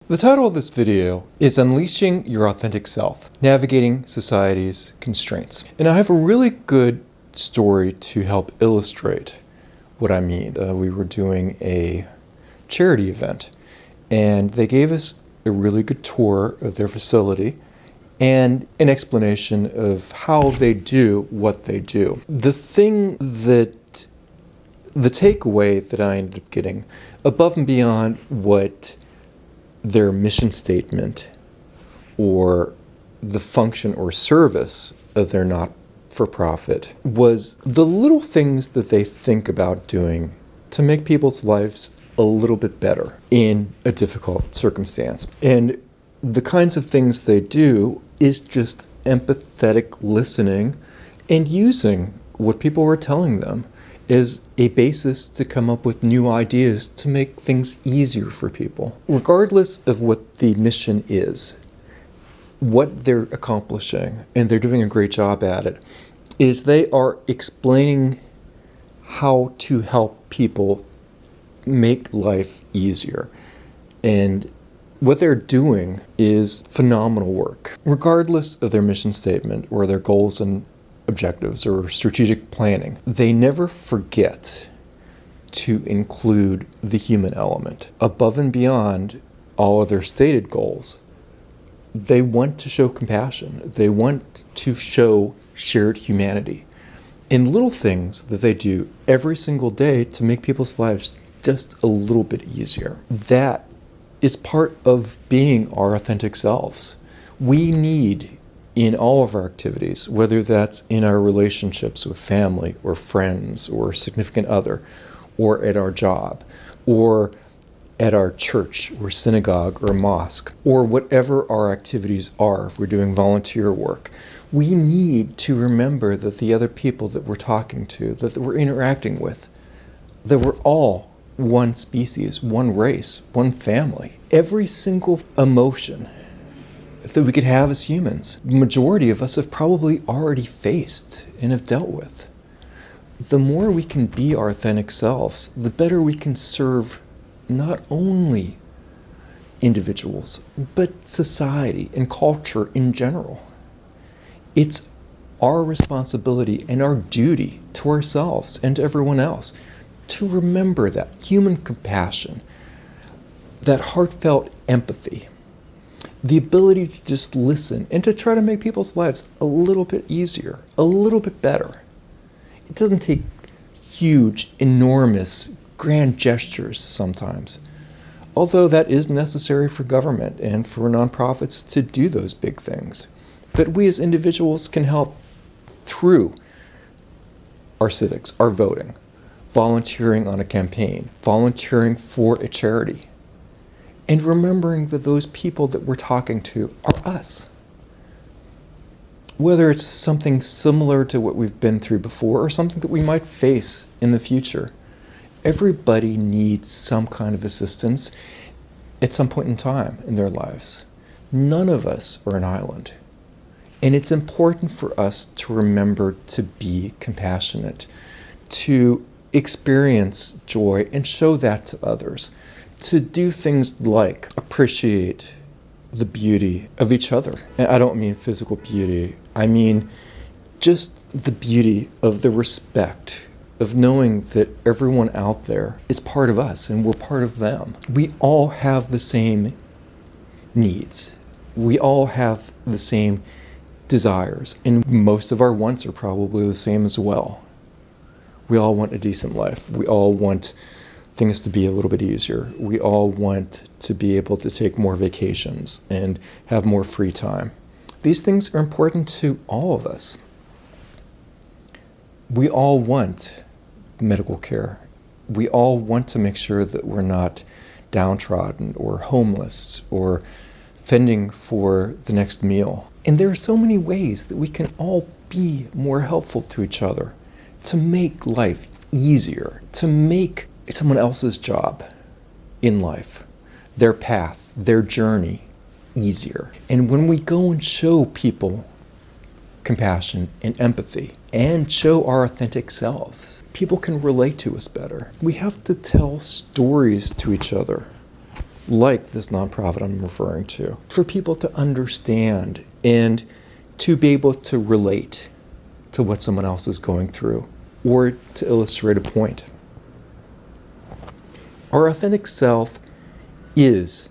The title of this video is Unleashing Your Authentic Self, Navigating Society's Constraints. And I have a really good story to help illustrate what I mean. We were doing a charity event, and they gave us a really good tour of their facility and an explanation of how they do what they do. The takeaway that I ended up getting, above and beyond what their mission statement or the function or service of their not-for-profit, was the little things that they think about doing to make people's lives a little bit better in a difficult circumstance. And the kinds of things they do is just empathetic listening and using what people were telling them is a basis to come up with new ideas to make things easier for people. Regardless of what the mission is, what they're accomplishing, and they're doing a great job at it, is they are explaining how to help people make life easier. And what they're doing is phenomenal work. Regardless of their mission statement or their goals and objectives or strategic planning, they never forget to include the human element. Above and beyond all of their stated goals, they want to show compassion. They want to show shared humanity in little things that they do every single day to make people's lives just a little bit easier. That is part of being our authentic selves. We need, in all of our activities, whether that's in our relationships with family or friends or significant other, or at our job, or at our church or synagogue or mosque, or whatever our activities are, if we're doing volunteer work, we need to remember that the other people that we're talking to, that we're interacting with, that we're all one species, one race, one family. Every single emotion that we could have as humans, the majority of us have probably already faced and have dealt with. The more we can be our authentic selves, the better we can serve not only individuals, but society and culture in general. It's our responsibility and our duty to ourselves and to everyone else to remember that human compassion, that heartfelt empathy, the ability to just listen and to try to make people's lives a little bit easier, a little bit better. It doesn't take huge, enormous, grand gestures sometimes, although that is necessary for government and for nonprofits to do those big things. But we as individuals can help through our civics, our voting, volunteering on a campaign, volunteering for a charity, and remembering that those people that we're talking to are us. Whether it's something similar to what we've been through before or something that we might face in the future, everybody needs some kind of assistance at some point in time in their lives. None of us are an island. And it's important for us to remember to be compassionate, to experience joy and show that to others, to do things like appreciate the beauty of each other. And I don't mean physical beauty, I mean just the beauty of the respect of knowing that everyone out there is part of us and we're part of them. We all have the same needs. We all have the same desires, and most of our wants are probably the same as well. We all want a decent life. We all want things to be a little bit easier. We all want to be able to take more vacations and have more free time. These things are important to all of us. We all want medical care. We all want to make sure that we're not downtrodden or homeless or fending for the next meal. And there are so many ways that we can all be more helpful to each other, to make life easier, to make someone else's job in life, their path, their journey easier. And when we go and show people compassion and empathy and show our authentic selves, people can relate to us better. We have to tell stories to each other like this nonprofit I'm referring to, for people to understand and to be able to relate to what someone else is going through, or to illustrate a point. Our authentic self is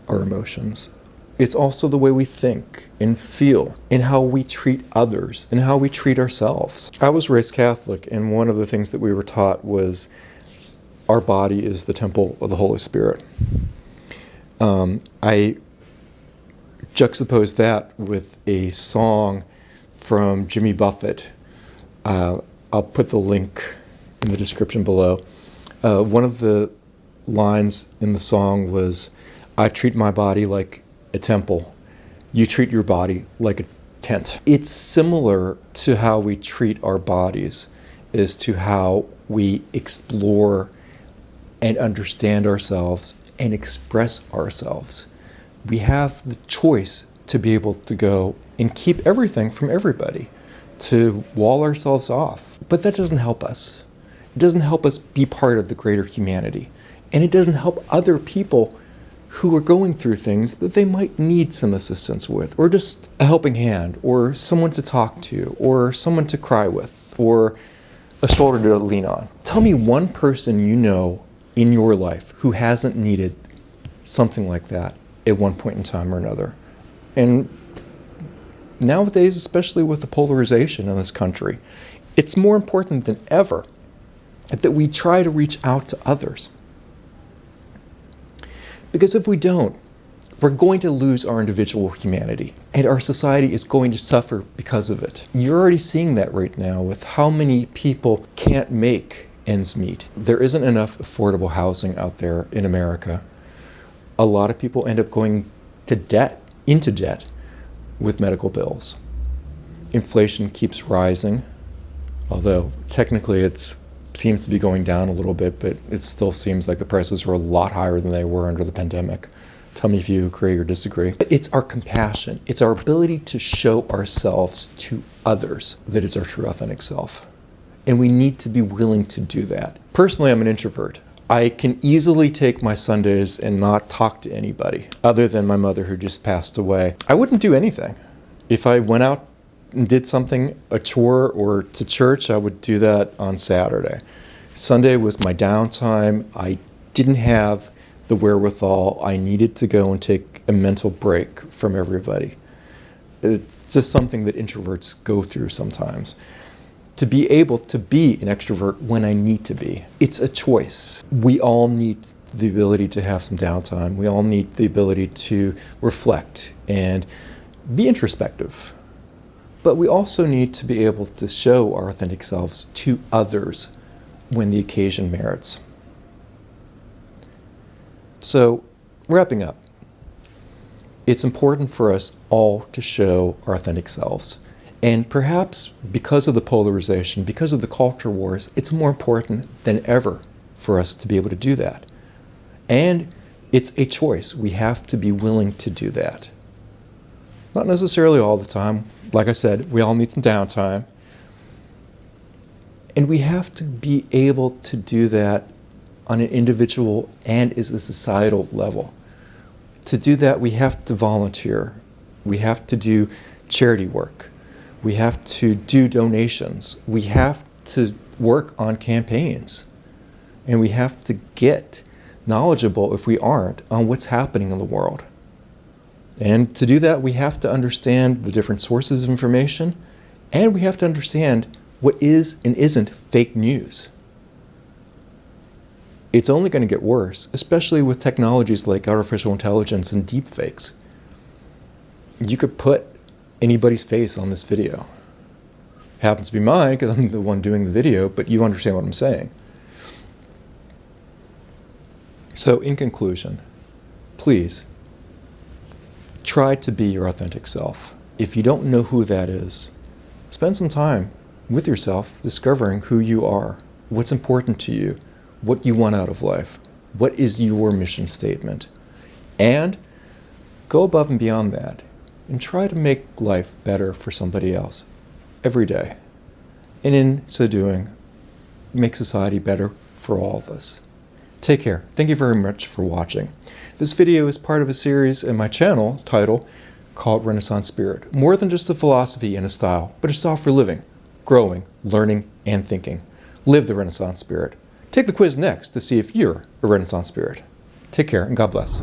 our emotions. It's also the way we think and feel, and how we treat others, and how we treat ourselves. I was raised Catholic, and one of the things that we were taught was our body is the temple of the Holy Spirit. I juxtaposed that with a song from Jimmy Buffett. I'll put the link in the description below. One of the lines in the song was, "I treat my body like a temple. You treat your body like a tent." It's similar to how we treat our bodies, as to how we explore and understand ourselves and express ourselves. We have the choice to be able to go and keep everything from everybody, to wall ourselves off. But that doesn't help us. It doesn't help us be part of the greater humanity. And it doesn't help other people who are going through things that they might need some assistance with, or just a helping hand, or someone to talk to, or someone to cry with, or a shoulder to lean on. Tell me one person you know in your life who hasn't needed something like that at one point in time or another. And nowadays, especially with the polarization in this country, it's more important than ever that we try to reach out to others. Because if we don't, we're going to lose our individual humanity, and our society is going to suffer because of it. You're already seeing that right now with how many people can't make ends meet. There isn't enough affordable housing out there in America. A lot of people end up going into debt with medical bills. Inflation keeps rising, although technically it seems to be going down a little bit, but it still seems like the prices are a lot higher than they were under the pandemic. Tell me if you agree or disagree. It's our compassion. It's our ability to show ourselves to others that is our true authentic self. And we need to be willing to do that. Personally, I'm an introvert. I can easily take my Sundays and not talk to anybody other than my mother, who just passed away. I wouldn't do anything. If I went out and did something, a chore or to church, I would do that on Saturday. Sunday was my downtime. I didn't have the wherewithal. I needed to go and take a mental break from everybody. It's just something that introverts go through sometimes. To be able to be an extrovert when I need to be. It's a choice. We all need the ability to have some downtime. We all need the ability to reflect and be introspective. But we also need to be able to show our authentic selves to others when the occasion merits. So, wrapping up, it's important for us all to show our authentic selves. And perhaps because of the polarization, because of the culture wars, it's more important than ever for us to be able to do that. And it's a choice. We have to be willing to do that. Not necessarily all the time. Like I said, we all need some downtime. And we have to be able to do that on an individual and as a societal level. To do that, we have to volunteer. We have to do charity work. We have to do donations. We have to work on campaigns. And we have to get knowledgeable, if we aren't, on what's happening in the world. And to do that, we have to understand the different sources of information, and we have to understand what is and isn't fake news. It's only going to get worse, especially with technologies like artificial intelligence and deepfakes. You could put anybody's face on this video. It happens to be mine because I'm the one doing the video, but you understand what I'm saying. So in conclusion, please try to be your authentic self. If you don't know who that is, spend some time with yourself discovering who you are, what's important to you, what you want out of life, what is your mission statement, and go above and beyond that and try to make life better for somebody else every day. And in so doing, make society better for all of us. Take care. Thank you very much for watching. This video is part of a series in my channel titled called Renaissance Spirit. More than just a philosophy and a style, but a style for living, growing, learning, and thinking. Live the Renaissance Spirit. Take the quiz next to see if you're a Renaissance Spirit. Take care and God bless.